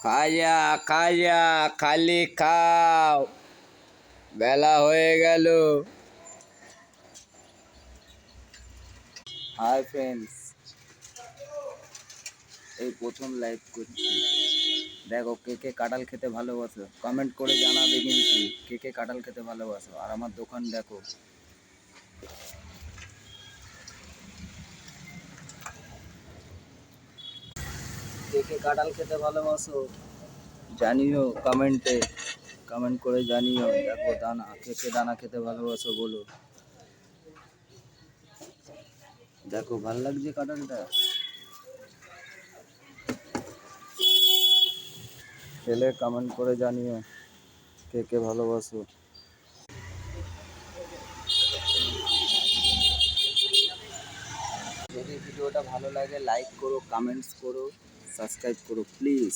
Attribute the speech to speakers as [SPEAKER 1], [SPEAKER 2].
[SPEAKER 1] খাজা খাজা খালি খাও, বেলা হয়ে গেল। হাই ফ্রেন্ডস, এই প্রথম লাইভ করছি। দেখো কে কে কাঁঠাল খেতে ভালোবাসো, কমেন্ট করে জানাবে কিন্তু কে কে কাঁঠাল খেতে ভালোবাসো। আর আমার দোকান দেখো, কে কে কাঁঠাল খেতে ভালোবাসো জানিও কমেন্টে, কমেন্ট করে জানিও। দেখো দানা, কে কে দানা খেতে ভালোবাসো বলো। দেখো ভাল লাগছে কাঁঠালটা, খেলে কমেন্ট করে জানিও কে কে ভালোবাসো। যদি ভিডিওটা ভালো লাগে লাইক করো, কমেন্টস করো, সাবস্ক্রাইব করো প্লিজ।